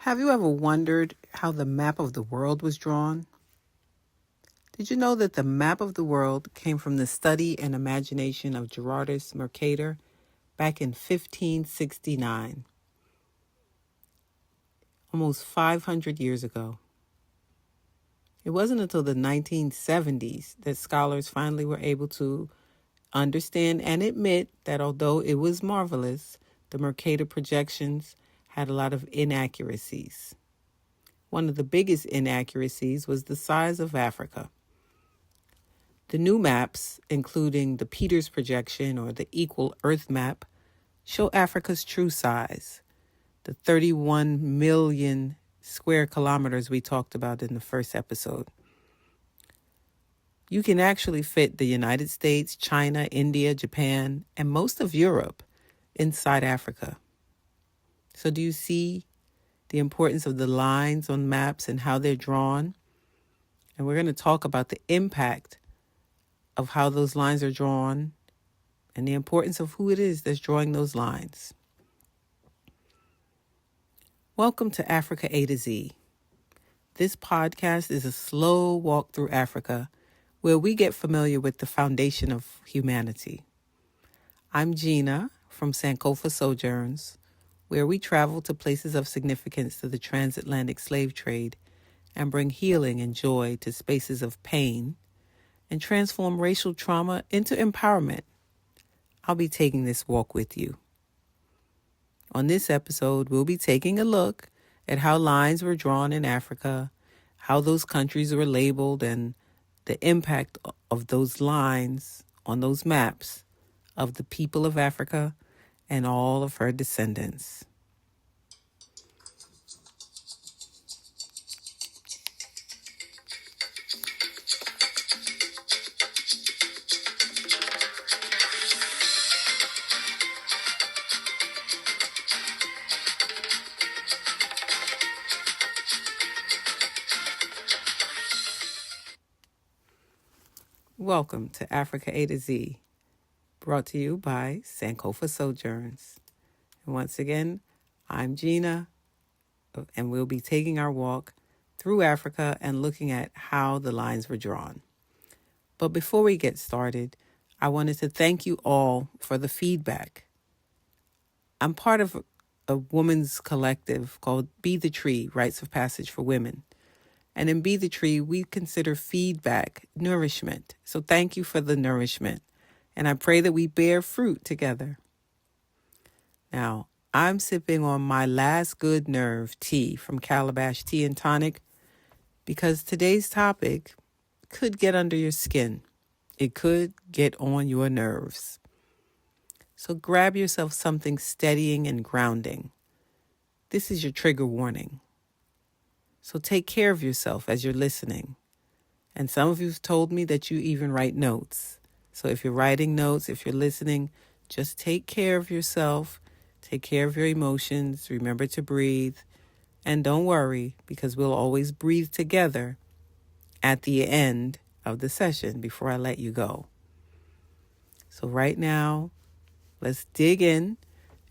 Have you ever wondered how the map of the world was drawn? Did you know that the map of the world came from the study and imagination of Gerardus Mercator back in 1569, almost 500 years ago? It wasn't until the 1970s that scholars finally were able to understand and admit that although it was marvelous, the Mercator projections had a lot of inaccuracies. One of the biggest inaccuracies was the size of Africa. The new maps, including the Peters projection or the equal Earth map, show Africa's true size, the 31 million square kilometers we talked about in the first episode. You can actually fit the United States, China, India, Japan, and most of Europe inside Africa. So do you see the importance of the lines on maps and how they're drawn? And we're going to talk about the impact of how those lines are drawn and the importance of who it is that's drawing those lines. Welcome to Africa A to Z. This podcast is a slow walk through Africa where we get familiar with the foundation of humanity. I'm Gina from Sankofa Sojourns, where we travel to places of significance to the transatlantic slave trade and bring healing and joy to spaces of pain and transform racial trauma into empowerment. I'll be taking this walk with you. On this episode, we'll be taking a look at how lines were drawn in Africa, how those countries were labeled, and the impact of those lines on those maps of the people of Africa and all of her descendants. Welcome to Africa A to Z, brought to you by Sankofa Sojourns. And once again, I'm Gina, and we'll be taking our walk through Africa and looking at how the lines were drawn. But before we get started, I wanted to thank you all for the feedback. I'm part of a women's collective called Be the Tree, Rites of Passage for Women. And in Be the Tree, we consider feedback nourishment. So thank you for the nourishment. And I pray that we bear fruit together. Now, I'm sipping on my last good nerve tea from Calabash Tea and Tonic because today's topic could get under your skin. It could get on your nerves. So grab yourself something steadying and grounding. This is your trigger warning. So take care of yourself as you're listening. And some of you have told me that you even write notes. So if you're writing notes, if you're listening, just take care of yourself. Take care of your emotions. Remember to breathe. And don't worry, because we'll always breathe together at the end of the session before I let you go. So right now, let's dig in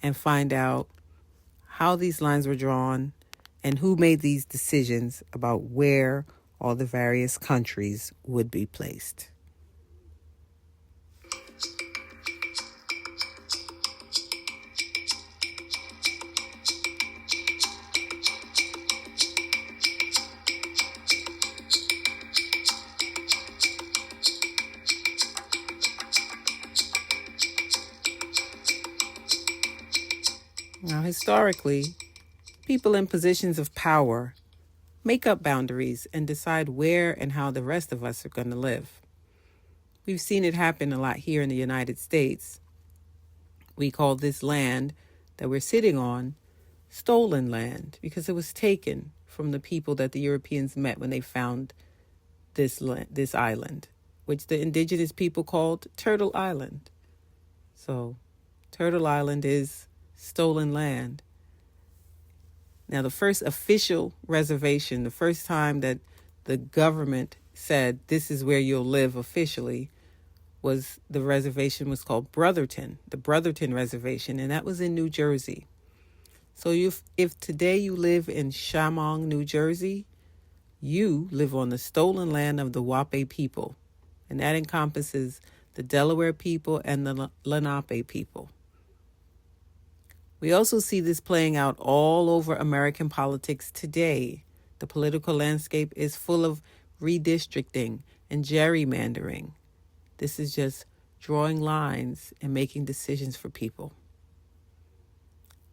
and find out how these lines were drawn and who made these decisions about where all the various countries would be placed. Now, historically, people in positions of power make up boundaries and decide where and how the rest of us are going to live. We've seen it happen a lot here in the United States. We call this land that we're sitting on stolen land because it was taken from the people that the Europeans met when they found this island, which the indigenous people called Turtle Island. So Turtle Island is stolen land. Now, the first official reservation, the first time that the government said this is where you'll live officially, was the reservation was called Brotherton, the Brotherton Reservation, and that was in New Jersey. So if today you live in Shamong, New Jersey, you live on the stolen land of the Wape people, and that encompasses the Delaware people and the Lenape people. We also see this playing out all over American politics today. The political landscape is full of redistricting and gerrymandering. This is just drawing lines and making decisions for people.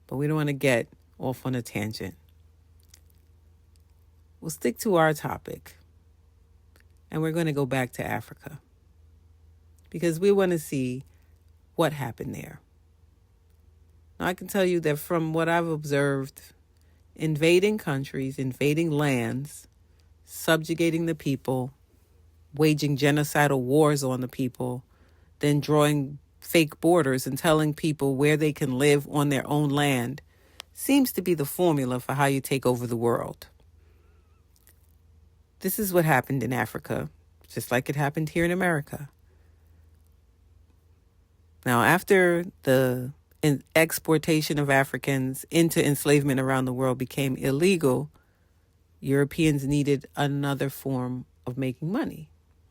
But we don't want to get off on a tangent. We'll stick to our topic, and we're going to go back to Africa because we want to see what happened there. Now, I can tell you that from what I've observed, invading countries, invading lands, subjugating the people, waging genocidal wars on the people, then drawing fake borders and telling people where they can live on their own land seems to be the formula for how you take over the world. This is what happened in Africa, just like it happened here in America. Now, after the exportation of Africans into enslavement around the world became illegal, Europeans needed another form of making money,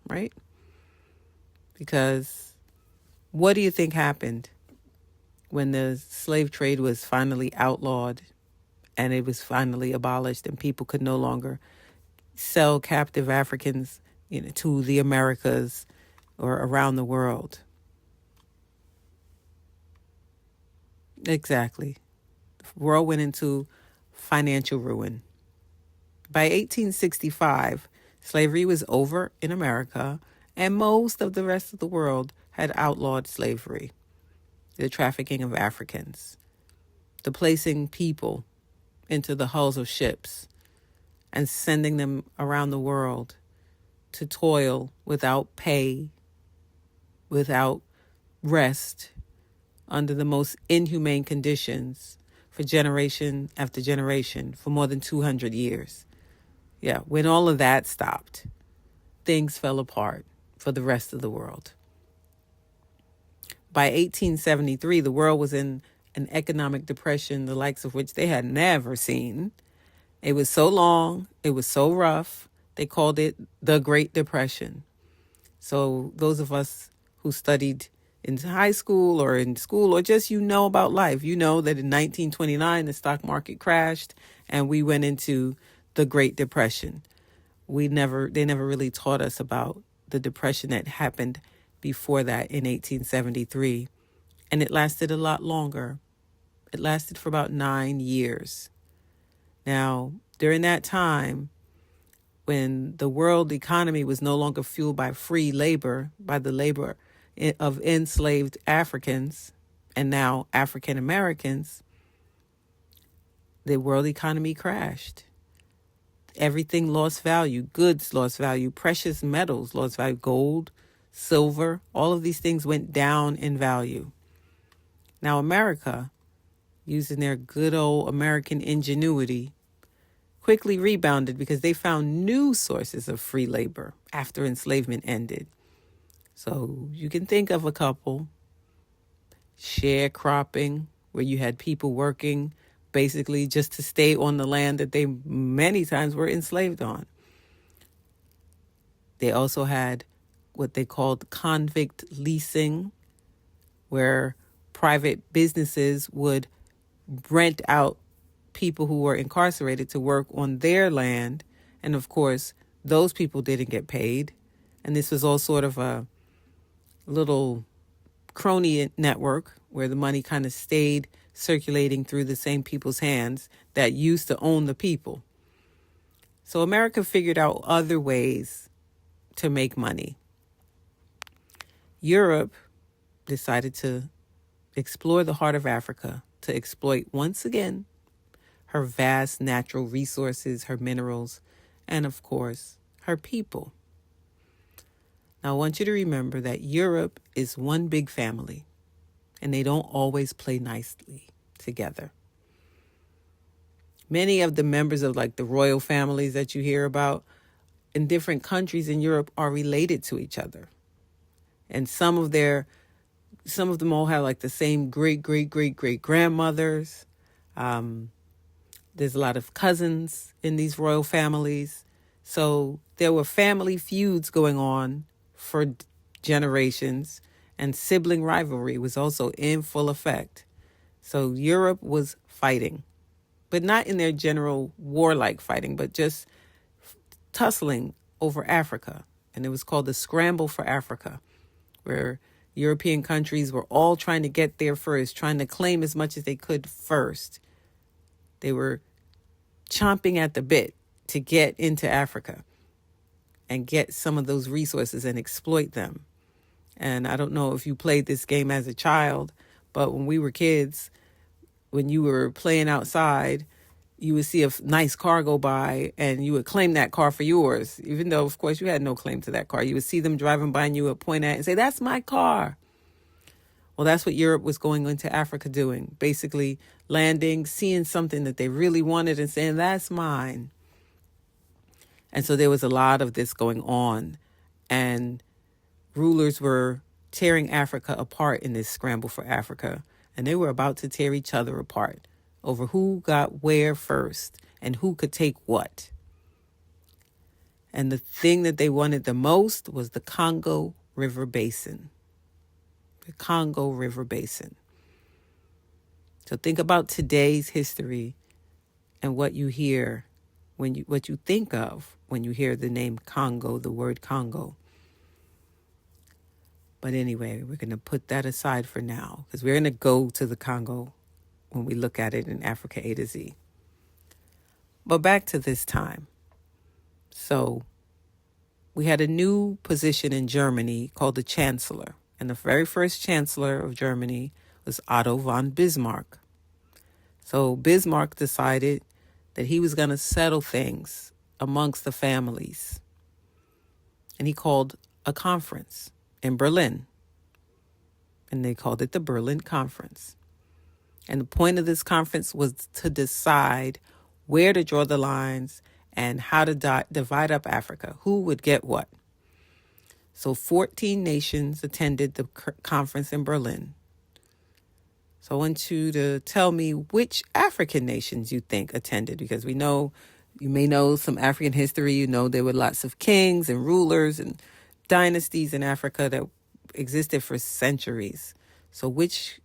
right? Because what do you think happened when the slave trade was finally outlawed and it was finally abolished and people could no longer sell captive Africans, to the Americas or around the world? Exactly. The world went into financial ruin. By 1865, slavery was over in America, and most of the rest of the world had outlawed slavery, the trafficking of Africans, the placing people into the hulls of ships and sending them around the world to toil without pay, without rest, under the most inhumane conditions for generation after generation for more than 200 years. Yeah, when all of that stopped, things fell apart for the rest of the world. By 1873, the world was in an economic depression, the likes of which they had never seen. It was so long, it was so rough, they called it the Great Depression. So those of us who studied in high school or in school or just about life, you know that in 1929 the stock market crashed and we went into the Great Depression. They never really taught us about the depression that happened before that in 1873, and it lasted a lot longer. It lasted for about 9 years. Now, during that time, when the world economy was no longer fueled by free labor, by the labor of enslaved Africans and now African Americans, the world economy crashed. Everything lost value. Goods lost value. Precious metals lost value. Gold, silver, all of these things went down in value. Now, America, using their good old American ingenuity, quickly rebounded because they found new sources of free labor after enslavement ended. So you can think of a couple. Sharecropping, where you had people working basically just to stay on the land that they many times were enslaved on. They also had what they called convict leasing, where private businesses would rent out people who were incarcerated to work on their land. And of course, those people didn't get paid. And this was all sort of a little crony network where the money kind of stayed circulating through the same people's hands that used to own the people. So America figured out other ways to make money. Europe decided to explore the heart of Africa to exploit once again her vast natural resources, her minerals, and of course, her people. Now, I want you to remember that Europe is one big family, and they don't always play nicely together. Many of the members of the royal families that you hear about in different countries in Europe are related to each other. And some of them all have the same great grandmothers. There's a lot of cousins in these royal families. So there were family feuds going on for generations, and sibling rivalry was also in full effect. So Europe was fighting, but not in their general warlike fighting, but just tussling over Africa. And it was called the Scramble for Africa, where European countries were all trying to get there first, trying to claim as much as they could first. They were chomping at the bit to get into Africa and get some of those resources and exploit them. And I don't know if you played this game as a child, but when we were kids, when you were playing outside, you would see a nice car go by and you would claim that car for yours, even though, of course, you had no claim to that car. You would see them driving by and you would point at it and say, "That's my car." Well, that's what Europe was going into Africa doing, basically landing, seeing something that they really wanted and saying, "That's mine." And so there was a lot of this going on, and rulers were tearing Africa apart in this scramble for Africa, and they were about to tear each other apart over who got where first and who could take what. And the thing that they wanted the most was the Congo River Basin. The Congo River Basin. So think about today's history and what you hear what you think of when you hear the name Congo, the word Congo. But anyway, we're going to put that aside for now because we're going to go to the Congo when we look at it in Africa A to Z. But back to this time. So we had a new position in Germany called the Chancellor. And the very first Chancellor of Germany was Otto von Bismarck. So Bismarck decided that he was going to settle things amongst the families. And he called a conference in Berlin. And they called it the Berlin Conference. And the point of this conference was to decide where to draw the lines and how to divide up Africa, who would get what. So 14 nations attended the conference in Berlin. So I want you to tell me which African nations you think attended, because we know, you may know some African history. You know there were lots of kings and rulers and dynasties in Africa that existed for centuries. So which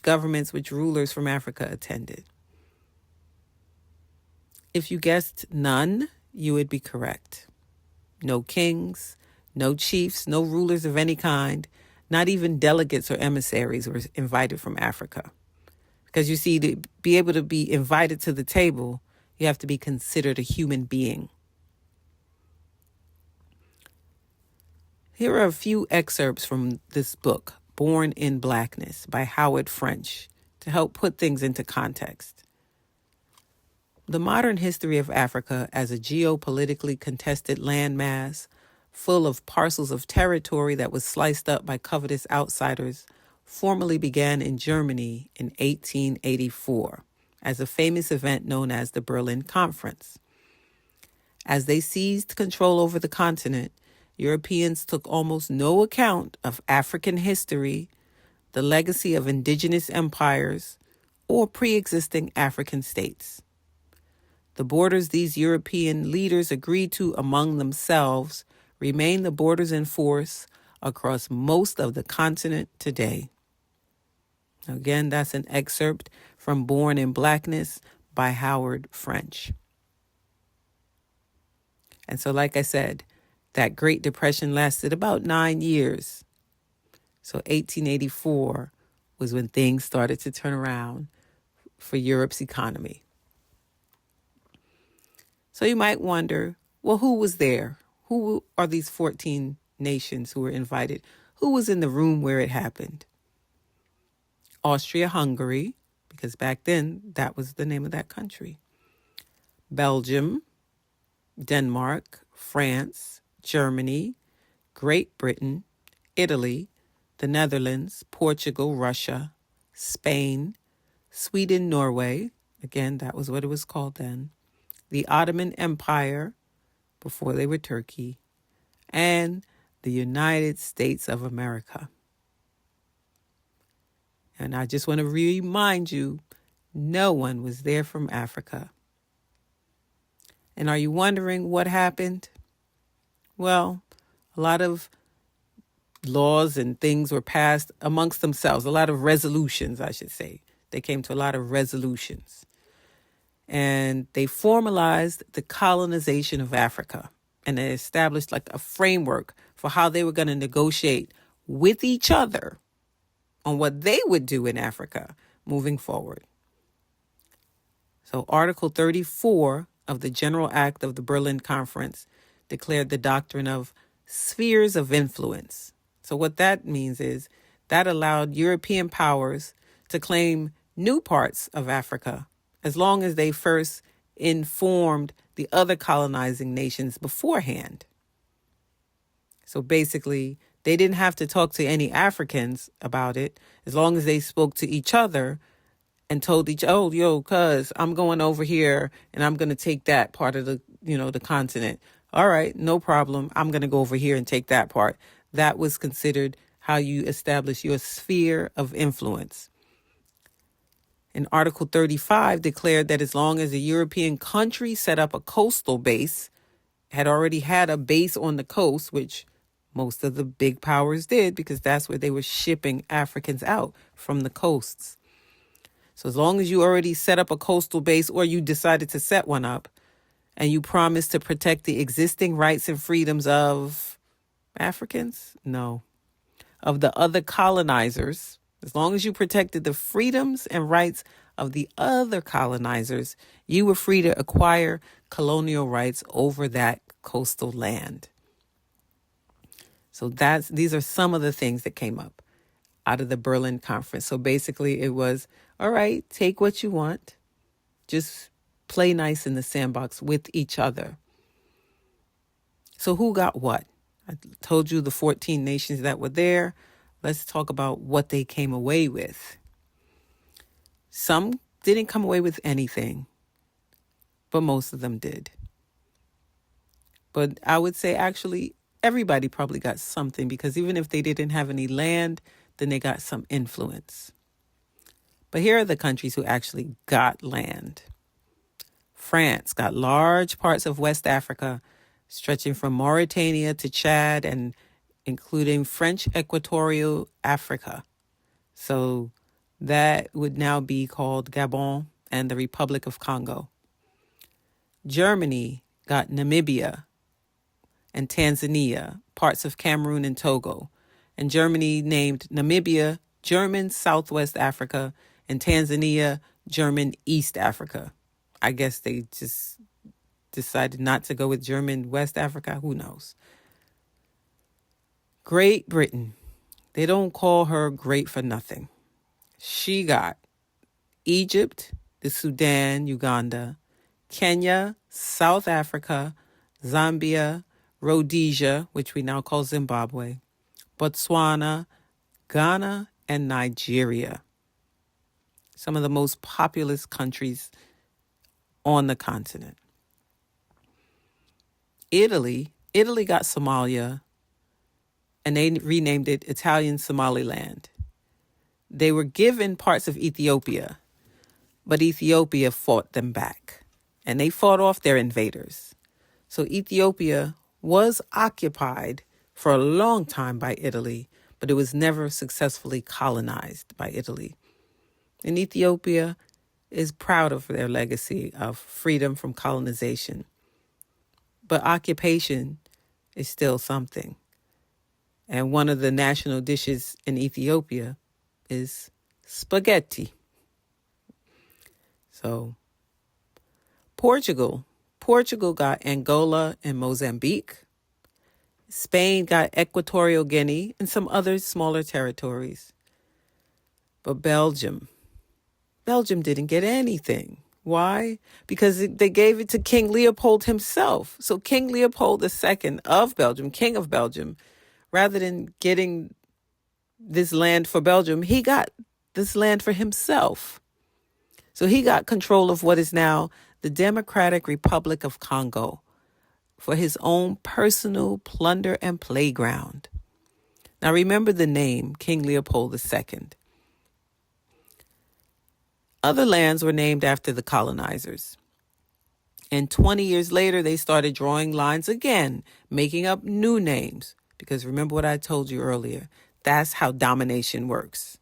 governments, which rulers from Africa attended? If you guessed none, you would be correct. No kings, no chiefs, no rulers of any kind, not even delegates or emissaries were invited from Africa. Because you see, to be able to be invited to the table, you have to be considered a human being. Here are a few excerpts from this book, Born in Blackness by Howard French, to help put things into context. The modern history of Africa as a geopolitically contested landmass, full of parcels of territory that was sliced up by covetous outsiders, formally began in Germany in 1884 as a famous event known as the Berlin Conference. As they seized control over the continent, Europeans took almost no account of African history, the legacy of indigenous empires, or pre-existing African states. The borders these European leaders agreed to among themselves remain the borders in force across most of the continent today. Again, that's an excerpt from Born in Blackness by Howard French. And so, like I said, that Great Depression lasted about 9 years. So 1884 was when things started to turn around for Europe's economy. So you might wonder, well, who was there? Who are these 14 nations who were invited? Who was in the room where it happened? Austria-Hungary, because back then that was the name of that country. Belgium, Denmark, France, Germany, Great Britain, Italy, the Netherlands, Portugal, Russia, Spain, Sweden, Norway, again, that was what it was called then, the Ottoman Empire, before they were Turkey, and the United States of America. And I just want to remind you No one was there from Africa. And are you wondering what happened? Well, a lot of laws and things were passed amongst themselves, a lot of resolutions, I should say. They came to a lot of resolutions. And they formalized the colonization of Africa. And they established like a framework for how they were going to negotiate with each other on what they would do in Africa moving forward. So Article 34 of the General Act of the Berlin Conference declared the doctrine of spheres of influence. So what that means is that allowed European powers to claim new parts of Africa as long as they first informed the other colonizing nations beforehand. So basically, they didn't have to talk to any Africans about it as long as they spoke to each other and told each, oh, yo, cuz I'm going over here and I'm going to take that part of the continent. All right, no problem. I'm going to go over here and take that part. That was considered how you establish your sphere of influence. And Article 35 declared that as long as a European country set up a coastal base, had already had a base on the coast, which most of the big powers did because that's where they were shipping Africans out from the coasts. So as long as you already set up a coastal base or you decided to set one up and you promised to protect the existing rights and freedoms of Africans? No. Of the other colonizers, as long as you protected the freedoms and rights of the other colonizers, you were free to acquire colonial rights over that coastal land. So these are some of the things that came up out of the Berlin Conference. So basically it was, all right, take what you want. Just play nice in the sandbox with each other. So who got what? I told you the 14 nations that were there. Let's talk about what they came away with. Some didn't come away with anything, but most of them did. But I would say actually everybody probably got something because even if they didn't have any land, then they got some influence. But here are the countries who actually got land. France got large parts of West Africa, stretching from Mauritania to Chad and including French Equatorial Africa. So that would now be called Gabon and the Republic of Congo. Germany got Namibia and Tanzania, parts of Cameroon and Togo. And Germany named Namibia German Southwest Africa and Tanzania German East Africa. I guess they just decided not to go with German West Africa. Who knows? Great Britain. They don't call her great for nothing. She got Egypt, the Sudan, Uganda, Kenya, South Africa, Zambia, Rhodesia, which we now call Zimbabwe, Botswana, Ghana, and Nigeria. Some of the most populous countries on the continent. Italy got Somalia, and they renamed it Italian Somaliland. They were given parts of Ethiopia, but Ethiopia fought them back, and they fought off their invaders. So Ethiopia was occupied for a long time by Italy, but it was never successfully colonized by Italy. And Ethiopia is proud of their legacy of freedom from colonization. But occupation is still something. And one of the national dishes in Ethiopia is spaghetti. So Portugal got Angola and Mozambique. Spain got Equatorial Guinea and some other smaller territories. But Belgium didn't get anything. Why? Because they gave it to King Leopold himself. So King Leopold II of Belgium, King of Belgium, rather than getting this land for Belgium, he got this land for himself. So he got control of what is now the Democratic Republic of Congo for his own personal plunder and playground. Now remember the name, King Leopold II. Other lands were named after the colonizers. And 20 years later, they started drawing lines again, making up new names. Because remember what I told you earlier, that's how domination works.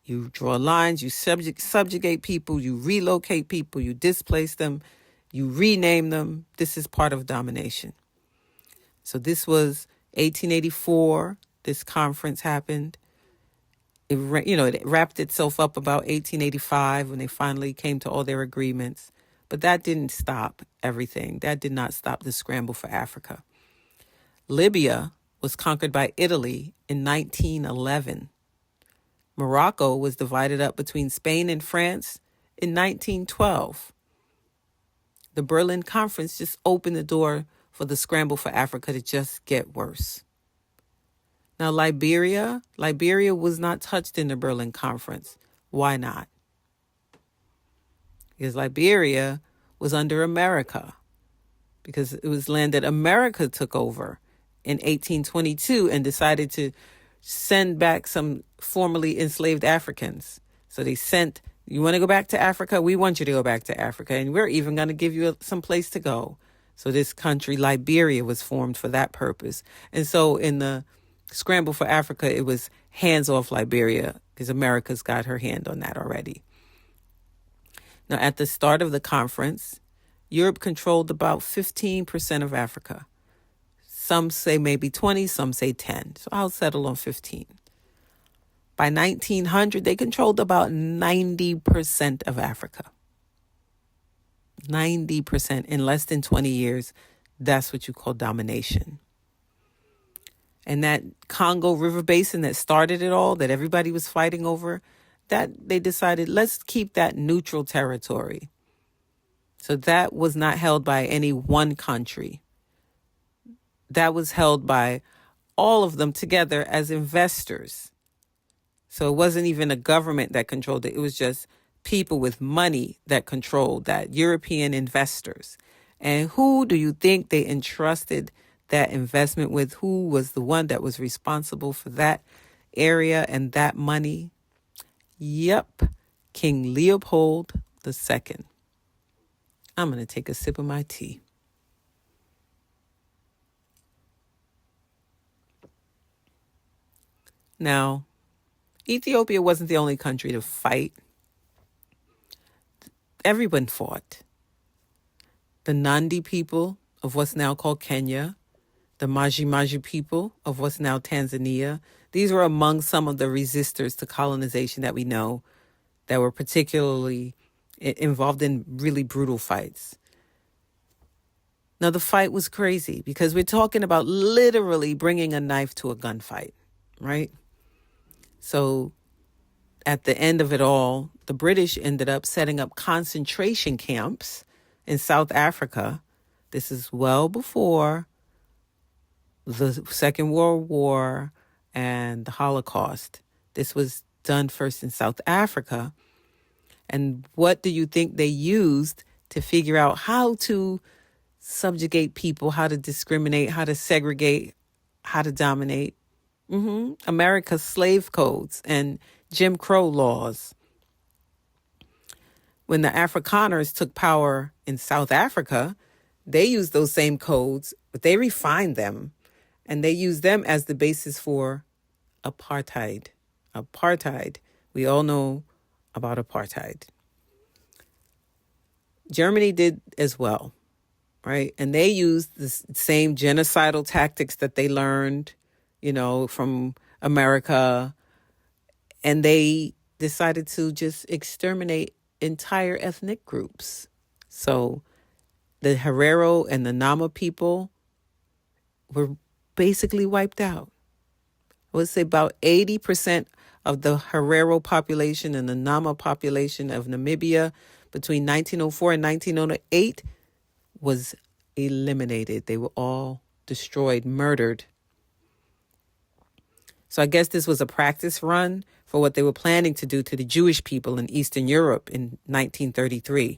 You draw lines, you subjugate people, you relocate people, you displace them, you rename them. This is part of domination. So this was 1884. This conference happened. It wrapped itself up about 1885 when they finally came to all their agreements. But that didn't stop everything. That did not stop the scramble for Africa. Libya was conquered by Italy in 1911. Morocco was divided up between Spain and France in 1912. The Berlin Conference just opened the door for the scramble for Africa to just get worse. Now, Liberia was not touched in the Berlin Conference. Why not? Because Liberia was under America, because it was land that America took over in 1822 and decided to send back some formerly enslaved Africans. So they sent, you want to go back to Africa? We want you to go back to Africa, and we're even going to give you some place to go. So this country, Liberia, was formed for that purpose. And so in the scramble for Africa, it was hands off Liberia, because America's got her hand on that already. Now, at the start of the conference, Europe controlled about 15% of Africa. Some say maybe 20, some say 10. So I'll settle on 15. By 1900, they controlled about 90% of Africa. 90% in less than 20 years. That's what you call domination. And that Congo River Basin that started it all, that everybody was fighting over, that they decided, let's keep that neutral territory. So that was not held by any one country. That was held by all of them together as investors. So it wasn't even a government that controlled it. It was just people with money that controlled that, European investors. And who do you think they entrusted that investment with? Who was the one that was responsible for that area and that money? Yep, King Leopold II. I'm going to take a sip of my tea. Now, Ethiopia wasn't the only country to fight. Everyone fought. The Nandi people of what's now called Kenya, the Maji people of what's now Tanzania, these were among some of the resistors to colonization that we know that were particularly involved in really brutal fights. Now, the fight was crazy because we're talking about literally bringing a knife to a gunfight, right? So at the end of it all, the British ended up setting up concentration camps in South Africa. This is well before the Second World War and the Holocaust. This was done first in South Africa. And what do you think they used to figure out how to subjugate people, how to discriminate, how to segregate, how to dominate? America's slave codes and Jim Crow laws. When the Afrikaners took power in South Africa, they used those same codes, but they refined them, and they used them as the basis for apartheid. Apartheid. We all know about apartheid. Germany did as well, right? And they used the same genocidal tactics that they learned, from America. And they decided to just exterminate entire ethnic groups. So the Herero and the Nama people were basically wiped out. I would say about 80% of the Herero population and the Nama population of Namibia between 1904 and 1908 was eliminated. They were all destroyed, murdered. So I guess this was a practice run for what they were planning to do to the Jewish people in Eastern Europe in 1933.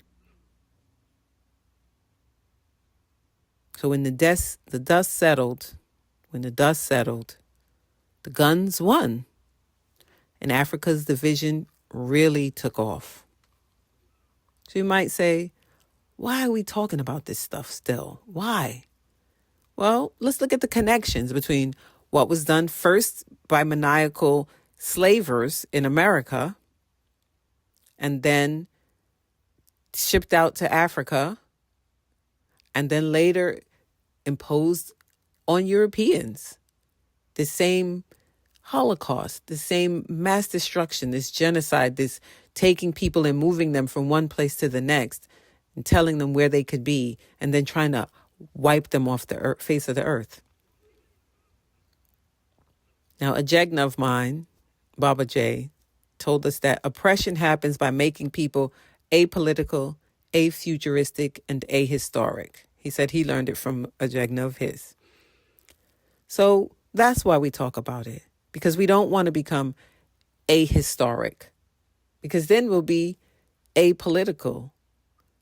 So when the dust settled, the guns won. And Africa's division really took off. So you might say, why are we talking about this stuff still? Why? Well, let's look at the connections between what was done first by maniacal slavers in America and then shipped out to Africa and then later imposed on Europeans. The same Holocaust, the same mass destruction, this genocide, this taking people and moving them from one place to the next and telling them where they could be and then trying to wipe them off the face of the earth. Now, a Jegna of mine, Baba J, told us that oppression happens by making people apolitical, afuturistic, and ahistoric. He said he learned it from a Jegna of his. So that's why we talk about it, because we don't want to become ahistoric, because then we'll be apolitical,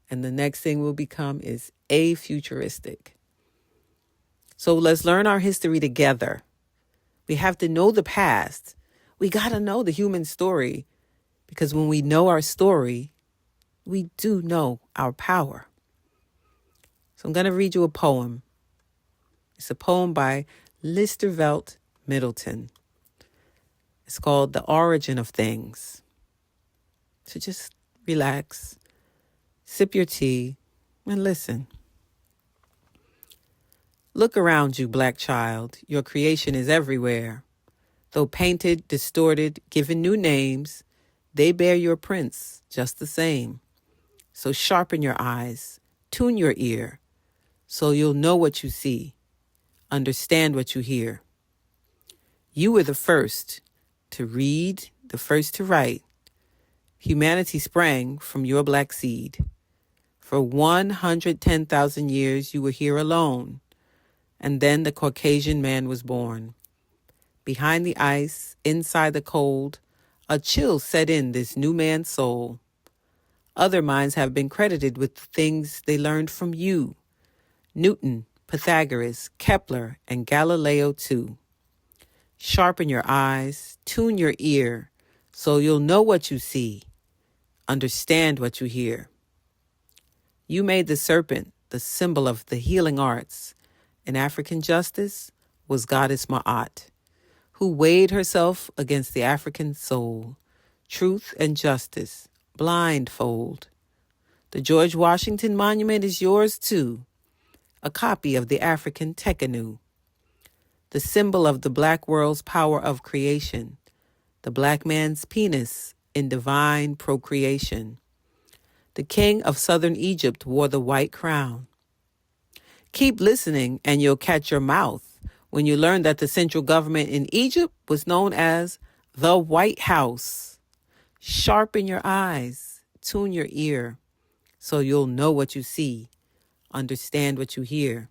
and the next thing we'll become is afuturistic. So let's learn our history together. We have to know the past. We got to know the human story, because when we know our story, we do know our power. So I'm going to read you a poem. It's a poem by Listervelt Middleton. It's called The Origin of Things. So just relax, sip your tea, and listen. Look around you, black child. Your creation is everywhere. Though painted, distorted, given new names, they bear your prints just the same. So sharpen your eyes, tune your ear, so you'll know what you see, understand what you hear. You were the first to read, the first to write. Humanity sprang from your black seed. For 110,000 years you were here alone, and then the Caucasian man was born. Behind the ice, inside the cold, a chill set in this new man's soul. Other minds have been credited with the things they learned from you. Newton, Pythagoras, Kepler, and Galileo too. Sharpen your eyes, tune your ear, so you'll know what you see, understand what you hear. You made the serpent the symbol of the healing arts. In African justice was Goddess Ma'at, who weighed herself against the African soul. Truth and justice, blindfold. The George Washington Monument is yours too, a copy of the African Tekenu, the symbol of the black world's power of creation, the black man's penis in divine procreation. The king of southern Egypt wore the white crown. Keep listening and you'll catch your mouth when you learn that the central government in Egypt was known as the White House. Sharpen your eyes, tune your ear, so you'll know what you see, understand what you hear.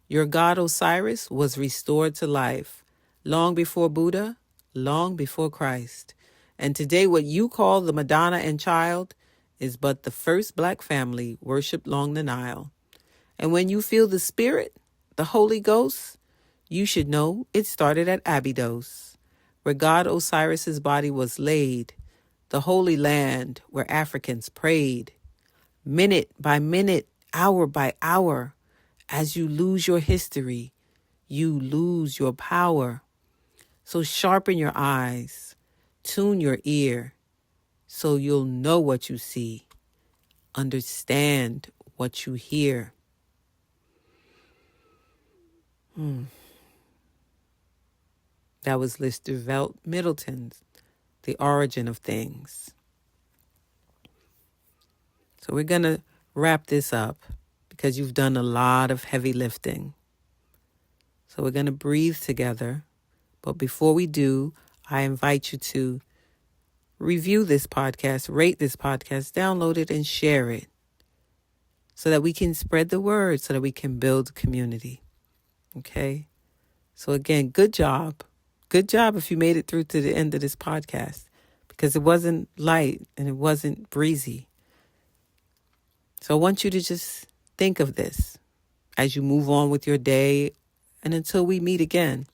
Your god Osiris was restored to life long before Buddha, long before Christ. And today what you call the Madonna and Child is but the first black family worshipped along the Nile. And when you feel the Spirit, the Holy Ghost, you should know it started at Abydos, where God Osiris's body was laid, the holy land where Africans prayed. Minute by minute, hour by hour, as you lose your history, you lose your power. So sharpen your eyes, tune your ear, so you'll know what you see, understand what you hear. That was Listervelt Middleton's The Origin of Things. So we're going to wrap this up because you've done a lot of heavy lifting. So we're going to breathe together. But before we do, I invite you to review this podcast, rate this podcast, download it, and share it so that we can spread the word, so that we can build community. Okay? So again, good job. Good job if you made it through to the end of this podcast, because it wasn't light and it wasn't breezy. So I want you to just think of this as you move on with your day, and until we meet again,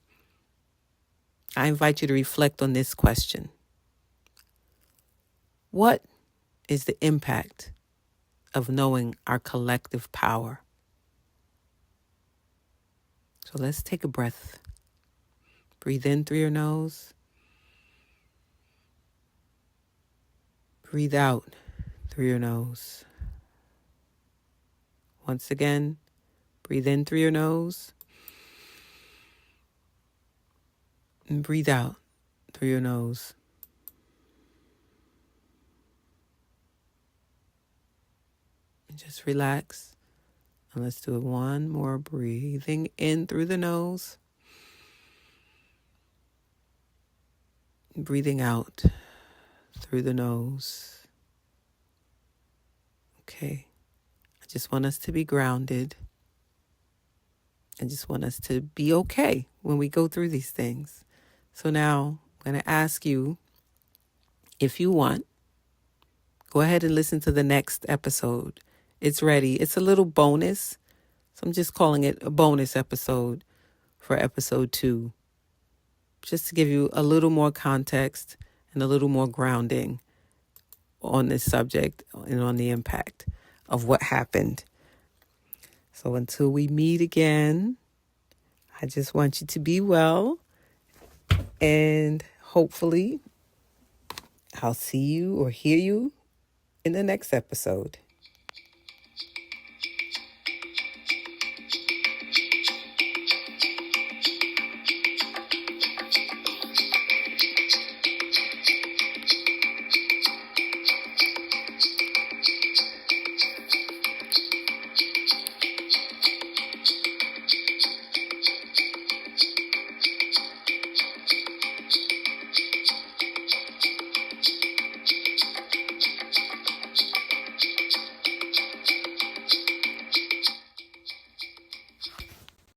I invite you to reflect on this question. What is the impact of knowing our collective power. So let's take a breath. Breathe in through your nose. Breathe out through your nose. Once again, breathe in through your nose. And breathe out through your nose. And just relax. And let's do it one more. Breathing in through the nose. And breathing out through the nose. Okay. I just want us to be grounded. I just want us to be okay when we go through these things. So now I'm going to ask you, if you want, go ahead and listen to the next episode. It's ready. It's a little bonus. So I'm just calling it a bonus episode for episode 2. Just to give you a little more context and a little more grounding on this subject and on the impact of what happened. So until we meet again, I just want you to be well, and hopefully I'll see you or hear you in the next episode.